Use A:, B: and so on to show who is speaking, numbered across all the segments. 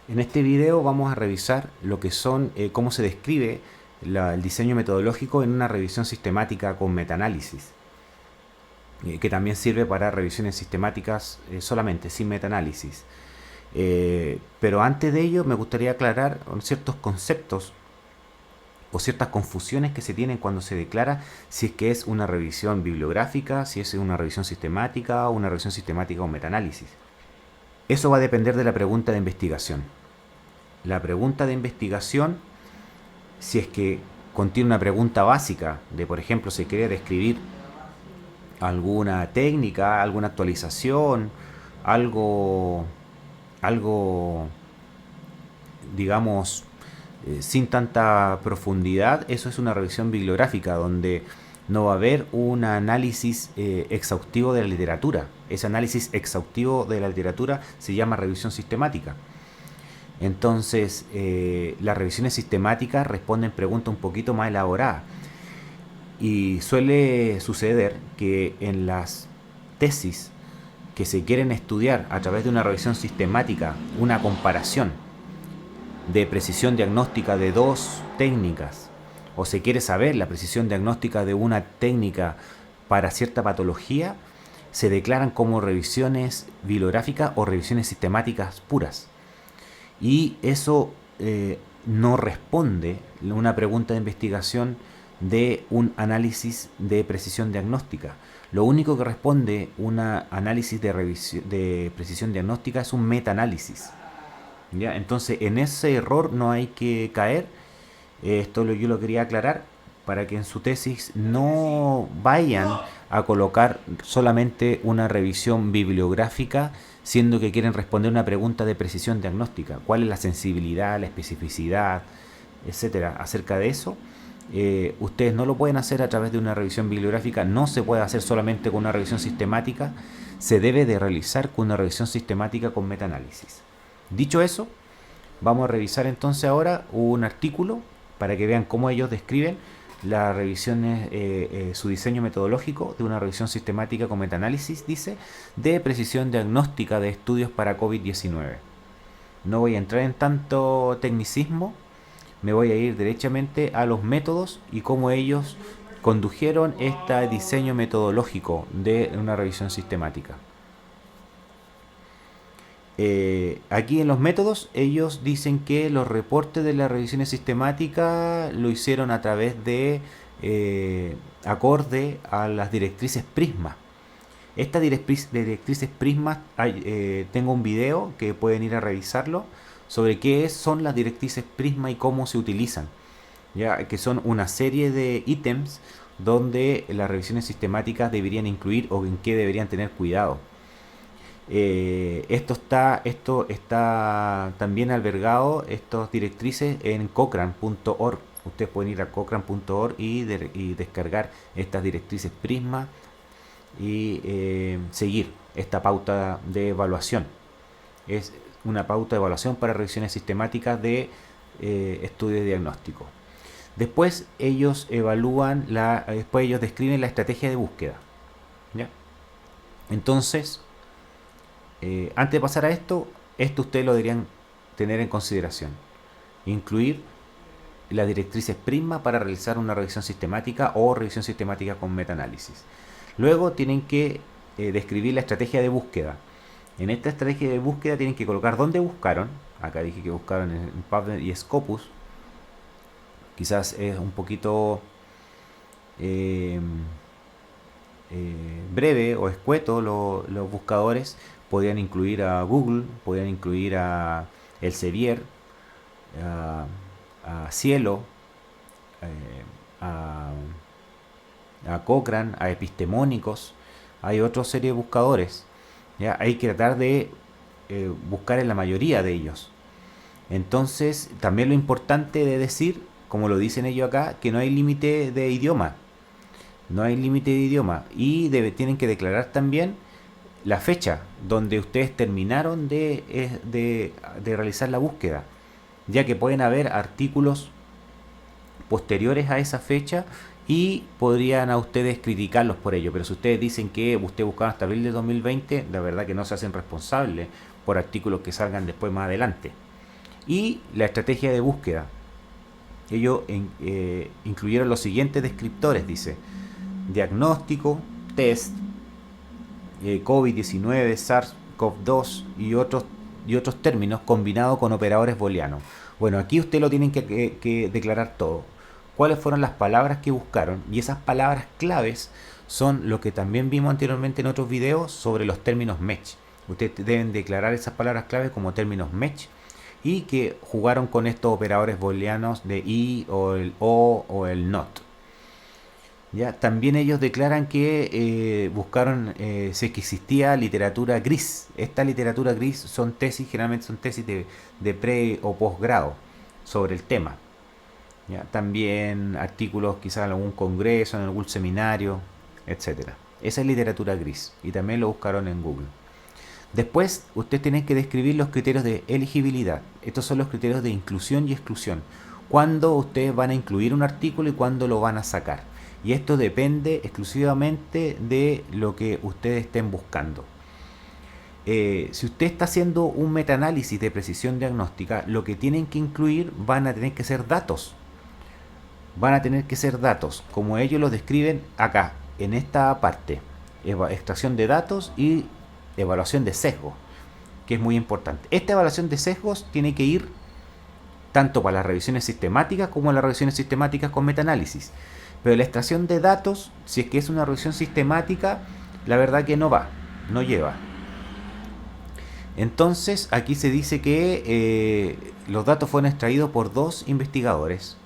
A: En este video vamos a revisar lo que son, cómo se describe el diseño metodológico en una revisión sistemática con metaanálisis, que también sirve para revisiones sistemáticas solamente, sin metaanálisis. Pero antes de ello me gustaría aclarar ciertos conceptos o ciertas confusiones que se tienen cuando se declara si es que es una revisión bibliográfica, si es una revisión sistemática o una revisión sistemática con metaanálisis. Eso va a depender de la pregunta de investigación. La pregunta de investigación, si es que contiene una pregunta básica de, por ejemplo, se quiere describir alguna técnica, alguna actualización, algo, algo digamos, sin tanta profundidad, eso es una revisión bibliográfica donde no va a haber un análisis exhaustivo de la literatura. Ese análisis exhaustivo de la literatura se llama revisión sistemática. Entonces, las revisiones sistemáticas responden preguntas un poquito más elaboradas. Y suele suceder que en las tesis que se quieren estudiar a través de una revisión sistemática, una comparación de precisión diagnóstica de dos técnicas, o se quiere saber la precisión diagnóstica de una técnica para cierta patología, se declaran como revisiones bibliográficas o revisiones sistemáticas puras. Y eso no responde a una pregunta de investigación de un análisis de precisión diagnóstica. Lo único que responde un análisis de precisión diagnóstica es un metaanálisis. ¿Ya? Entonces, en ese error no hay que caer. Yo lo quería aclarar para que en su tesis no vayan a colocar solamente una revisión bibliográfica, siendo que quieren responder una pregunta de precisión diagnóstica. ¿Cuál es la sensibilidad, la especificidad, etcétera? Acerca de eso, ustedes no lo pueden hacer a través de una revisión bibliográfica, no se puede hacer solamente con una revisión sistemática, se debe de realizar con una revisión sistemática con metaanálisis. Dicho eso, vamos a revisar entonces ahora un artículo para que vean cómo ellos describen las revisiones, su diseño metodológico de una revisión sistemática con metaanálisis, dice, de precisión diagnóstica de estudios para COVID-19. No voy a entrar en tanto tecnicismo, me voy a ir derechamente a los métodos y cómo ellos condujeron este diseño metodológico de una revisión sistemática. Aquí en los métodos ellos dicen que los reportes de las revisiones sistemáticas lo hicieron a través de acorde a las directrices Prisma. Estas directrices Prisma, tengo un video que pueden ir a revisarlo sobre qué son las directrices Prisma y cómo se utilizan, ya que son una serie de ítems donde las revisiones sistemáticas deberían incluir o en qué deberían tener cuidado. Esto está también albergado, estas directrices, en cochrane.org. Ustedes pueden ir a cochrane.org y descargar estas directrices Prisma y seguir esta pauta de evaluación. Es una pauta de evaluación para revisiones sistemáticas de estudios de diagnóstico. Después ellos después ellos describen la estrategia de búsqueda. ¿Ya? Entonces, antes de pasar a esto ustedes lo deberían tener en consideración. Incluir las directrices Prisma para realizar una revisión sistemática o revisión sistemática con metaanálisis. Luego tienen que describir la estrategia de búsqueda. En esta estrategia de búsqueda tienen que colocar dónde buscaron. Acá dije que buscaron en PubMed y Scopus. Quizás es un poquito breve o escueto los buscadores. Podrían incluir a Google, podrían incluir a Elsevier, a Cielo, a Cochrane, a Epistemónicos. Hay otra serie de buscadores. ¿Ya? Hay que tratar de buscar en la mayoría de ellos. Entonces, también lo importante de decir, como lo dicen ellos acá, que no hay límite de idioma. No hay límite de idioma. Y tienen que declarar también la fecha donde ustedes terminaron de realizar la búsqueda, ya que pueden haber artículos posteriores a esa fecha y podrían a ustedes criticarlos por ello. Pero si ustedes dicen que ustedes buscaron hasta abril de 2020, la verdad que no se hacen responsables por artículos que salgan después más adelante. Y la estrategia de búsqueda. Ellos incluyeron los siguientes descriptores, dice: diagnóstico, test, COVID-19, SARS-CoV-2 y otros términos combinados con operadores booleanos. Bueno, aquí usted lo tienen que declarar todo. ¿Cuáles fueron las palabras que buscaron? Y esas palabras claves son lo que también vimos anteriormente en otros videos sobre los términos match. Ustedes deben declarar esas palabras claves como términos match y que jugaron con estos operadores booleanos de y o el o o el not. ¿Ya? También ellos declaran que buscaron si es que existía literatura gris. Esta literatura gris son tesis, generalmente son tesis de pre o posgrado sobre el tema. ¿Ya? También artículos quizás en algún congreso, en algún seminario, etcétera. Esa es literatura gris y también lo buscaron en Google. Después, ustedes tienen que describir los criterios de elegibilidad. Estos son los criterios de inclusión y exclusión. Cuándo ustedes van a incluir un artículo y cuándo lo van a sacar. Y esto depende exclusivamente de lo que ustedes estén buscando. Si usted está haciendo un metaanálisis de precisión diagnóstica, lo que tienen que incluir van a tener que ser datos. Van a tener que ser datos, como ellos los describen acá, en esta parte. Extracción de datos y evaluación de sesgos, que es muy importante. Esta evaluación de sesgos tiene que ir tanto para las revisiones sistemáticas como las revisiones sistemáticas con metaanálisis. Pero la extracción de datos, si es que es una revisión sistemática, la verdad que no va, no lleva. Entonces aquí se dice que los datos fueron extraídos por 2 investigadores.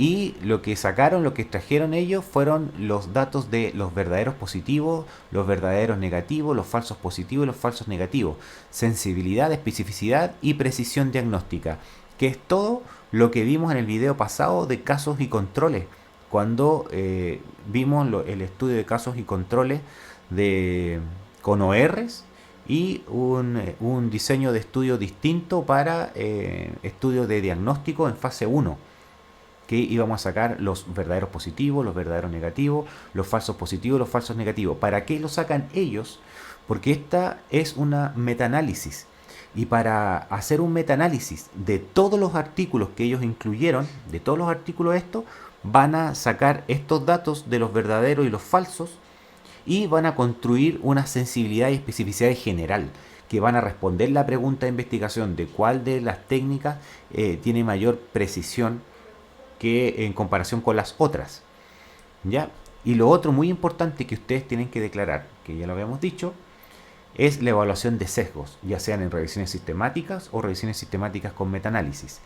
A: Y lo que sacaron, lo que extrajeron ellos fueron los datos de los verdaderos positivos, los verdaderos negativos, los falsos positivos y los falsos negativos. Sensibilidad, especificidad y precisión diagnóstica, que es todo lo que vimos en el video pasado de casos y controles, cuando vimos el estudio de casos y controles con ORs y un diseño de estudio distinto para estudio de diagnóstico en fase 1, que íbamos a sacar los verdaderos positivos, los verdaderos negativos, los falsos positivos, los falsos negativos. ¿Para qué lo sacan ellos? Porque esta es una metaanálisis. Y para hacer un metaanálisis de todos los artículos que ellos incluyeron, de todos los artículos estos, van a sacar estos datos de los verdaderos y los falsos y van a construir una sensibilidad y especificidad general, que van a responder la pregunta de investigación de cuál de las técnicas tiene mayor precisión que en comparación con las otras. ¿Ya? Y lo otro muy importante que ustedes tienen que declarar, que ya lo habíamos dicho, es la evaluación de sesgos, ya sean en revisiones sistemáticas o revisiones sistemáticas con metaanálisis.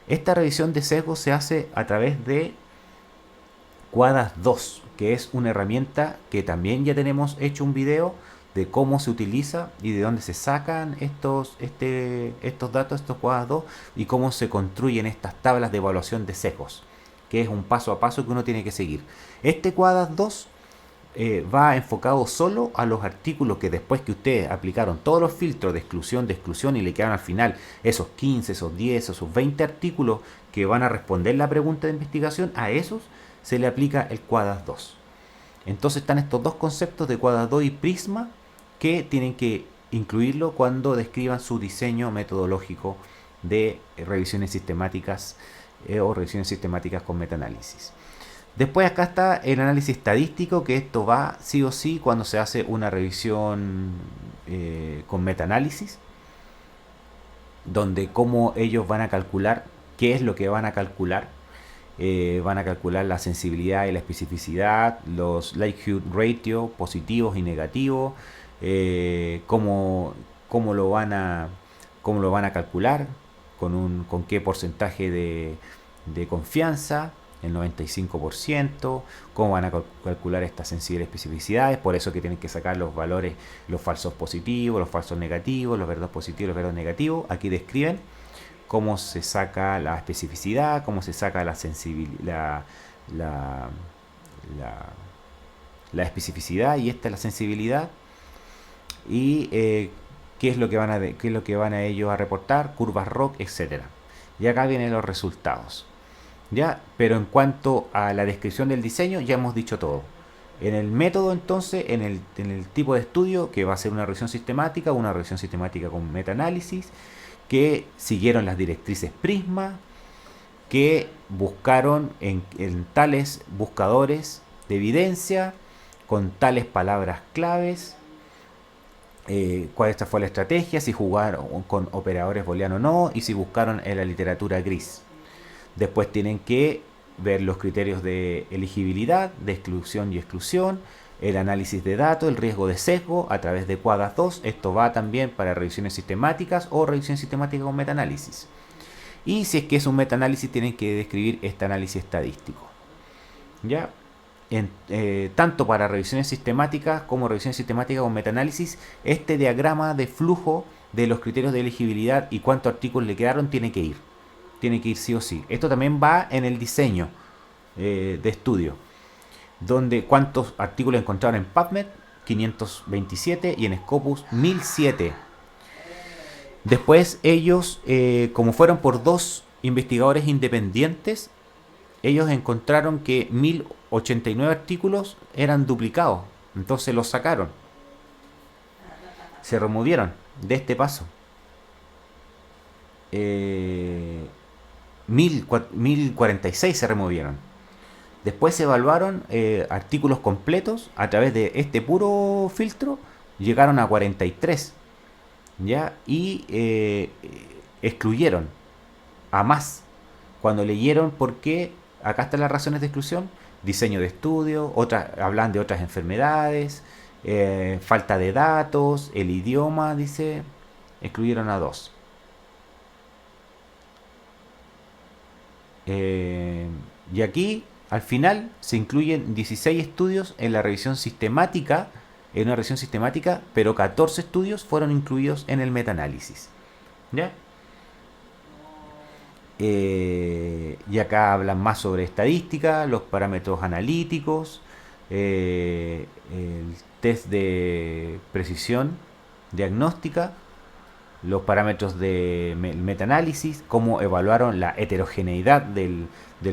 A: Esta revisión de sesgos se hace a través de Quadas 2, que es una herramienta que también ya tenemos hecho un video de cómo se utiliza y de dónde se sacan estos datos, estos Quadas 2, y cómo se construyen estas tablas de evaluación de sesgos, que es un paso a paso que uno tiene que seguir. Este Quadas 2 va enfocado solo a los artículos que después que ustedes aplicaron todos los filtros de exclusión y le quedan al final esos 15, esos 10, esos 20 artículos que van a responder la pregunta de investigación, a esos se le aplica el Quadas 2. Entonces están estos dos conceptos de Quadas 2 y Prisma que tienen que incluirlo cuando describan su diseño metodológico de revisiones sistemáticas o revisiones sistemáticas con metaanálisis. Después acá está el análisis estadístico, que esto va sí o sí cuando se hace una revisión con metaanálisis, donde cómo ellos van a calcular, qué es lo que van a calcular. Van a calcular la sensibilidad y la especificidad, los likelihood ratio, positivos y negativos, cómo lo van a calcular, con qué porcentaje de confianza, el 95%, cómo van a calcular estas sensibles especificidades, por eso que tienen que sacar los valores, los falsos positivos, los falsos negativos, los verdaderos positivos, los verdaderos negativos. Aquí describen cómo se saca la especificidad, cómo se saca la sensibilidad, la especificidad, y esta es la sensibilidad, y qué es lo que van a ellos a reportar, curvas ROC, etcétera. Y acá vienen los resultados. ¿Ya? Pero en cuanto a la descripción del diseño, ya hemos dicho todo. En el método, entonces, en el tipo de estudio, que va a ser una revisión sistemática con metaanálisis, que siguieron las directrices Prisma, que buscaron en tales buscadores de evidencia, con tales palabras claves, cuál esta fue la estrategia, si jugaron con operadores booleanos o no, y si buscaron en la literatura gris. Después tienen que ver los criterios de elegibilidad, de exclusión y exclusión, el análisis de datos, el riesgo de sesgo a través de Quadas 2. Esto va también para revisiones sistemáticas o revisión sistemática con metaanálisis. Y si es que es un metaanálisis, tienen que describir este análisis estadístico. ¿Ya? Tanto para revisiones sistemáticas como revisiones sistemáticas con metaanálisis, este diagrama de flujo de los criterios de elegibilidad y cuántos artículos le quedaron tiene que ir. Tiene que ir sí o sí. Esto también va en el diseño de estudio, donde cuántos artículos encontraron en PubMed, 527, y en Scopus 1007. Después ellos, como fueron por dos investigadores independientes, ellos encontraron que 1089 artículos eran duplicados. Entonces los sacaron. Se removieron de este paso. 1046 se removieron. Después se evaluaron artículos completos a través de este puro filtro. Llegaron a 43. ¿Ya? Y excluyeron a más. Cuando leyeron por qué, acá están las razones de exclusión: diseño de estudio, hablan de otras enfermedades, falta de datos, el idioma, dice, excluyeron a dos. Y aquí, al final, se incluyen 16 estudios en la revisión sistemática, en una revisión sistemática, pero 14 estudios fueron incluidos en el metaanálisis. ¿Ya? Y acá hablan más sobre estadística, los parámetros analíticos, el test de precisión diagnóstica, los parámetros de metaanálisis, cómo evaluaron la heterogeneidad del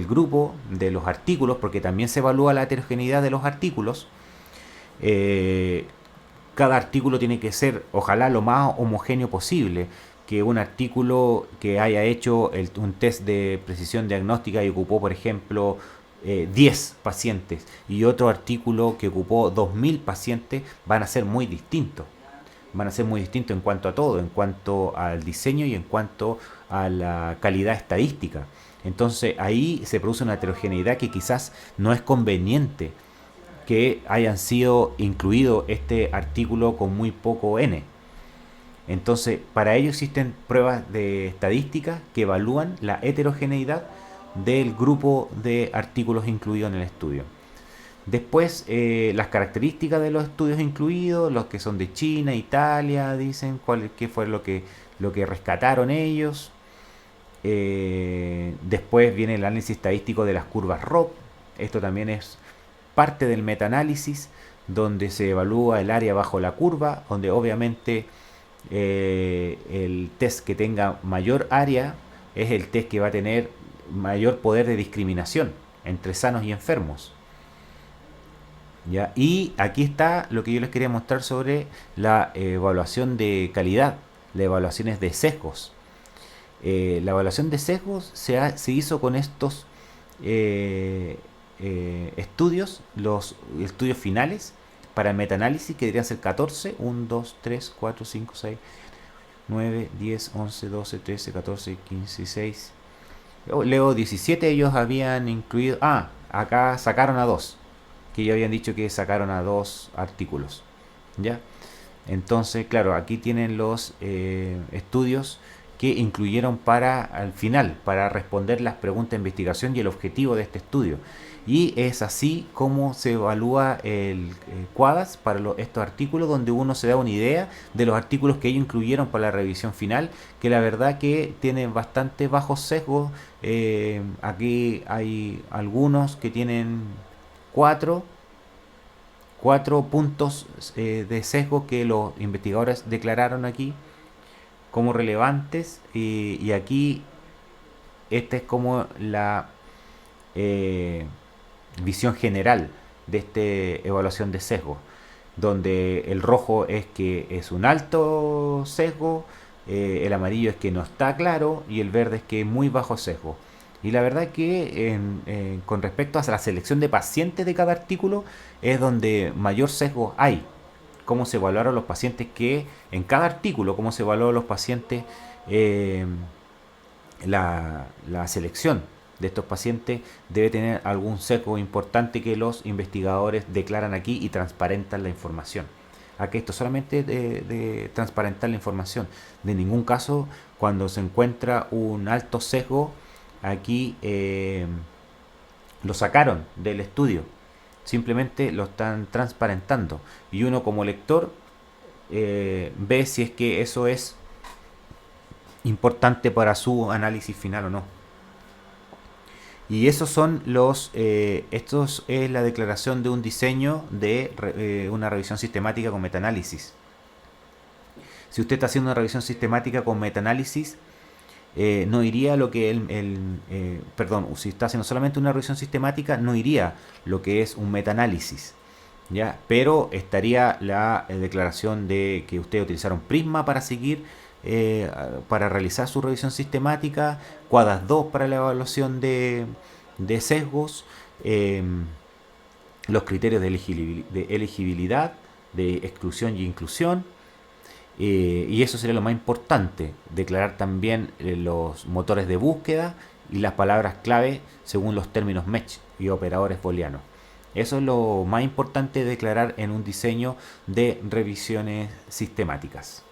A: grupo, de los artículos, porque también se evalúa la heterogeneidad de los artículos. Cada artículo tiene que ser, ojalá, lo más homogéneo posible. Que un artículo que haya hecho un test de precisión diagnóstica y ocupó, por ejemplo, 10 pacientes, y otro artículo que ocupó 2000 pacientes, van a ser muy distintos. Van a ser muy distintos en cuanto a todo, en cuanto al diseño y en cuanto a la calidad estadística. Entonces ahí se produce una heterogeneidad que quizás no es conveniente que hayan sido incluido este artículo con muy poco N. Entonces, para ello existen pruebas de estadística que evalúan la heterogeneidad del grupo de artículos incluidos en el estudio. Después, las características de los estudios incluidos, los que son de China, Italia, dicen qué fue lo que rescataron ellos. Después viene el análisis estadístico de las curvas ROP. Esto también es parte del metaanálisis, donde se evalúa el área bajo la curva, donde obviamente el test que tenga mayor área es el test que va a tener mayor poder de discriminación entre sanos y enfermos. ¿Ya? Y aquí está lo que yo les quería mostrar sobre la evaluación de calidad, las evaluaciones de sesgos. La evaluación de sesgos se hizo con estos estudios, los estudios finales para el metaanálisis, que deberían ser 14, 1, 2, 3, 4, 5, 6, 9, 10, 11, 12, 13, 14, 15, 16. Luego 17 ellos habían incluido... acá sacaron a 2, que ya habían dicho que sacaron a 2 artículos. ¿Ya? Entonces, claro, aquí tienen los estudios que incluyeron al final, para responder las preguntas de investigación y el objetivo de este estudio. Y es así como se evalúa el Quadas para estos artículos, donde uno se da una idea de los artículos que ellos incluyeron para la revisión final, que la verdad que tienen bastante bajos sesgos. Aquí hay algunos que tienen 4 puntos de sesgo que los investigadores declararon aquí como relevantes, y aquí esta es como la visión general, de esta evaluación de sesgo, donde el rojo es que es un alto sesgo, el amarillo es que no está claro y el verde es que es muy bajo sesgo. Y la verdad que con respecto a la selección de pacientes de cada artículo es donde mayor sesgo hay. Cómo se evaluaron los pacientes que en cada artículo, cómo se evaluaron los pacientes, eh, la selección de estos pacientes debe tener algún sesgo importante que los investigadores declaran aquí y transparentan la información. Aquí esto solamente de transparentar la información. De ningún caso, cuando se encuentra un alto sesgo, aquí lo sacaron del estudio. Simplemente lo están transparentando. Y uno como lector ve si es que eso es importante para su análisis final o no. Y esos son los, estos es la declaración de un diseño de una revisión sistemática con metaanálisis. Si usted está haciendo una revisión sistemática con metaanálisis, no iría lo que perdón, si está haciendo solamente una revisión sistemática, no iría lo que es un metaanálisis. ¿Ya? Pero estaría la declaración de que ustedes utilizaron Prisma para seguir, para realizar su revisión sistemática, Quadas 2 para la evaluación de sesgos, los criterios de elegibilidad, de exclusión y inclusión, y eso sería lo más importante, declarar también los motores de búsqueda y las palabras clave según los términos MESH y operadores booleanos. Eso es lo más importante de declarar en un diseño de revisiones sistemáticas.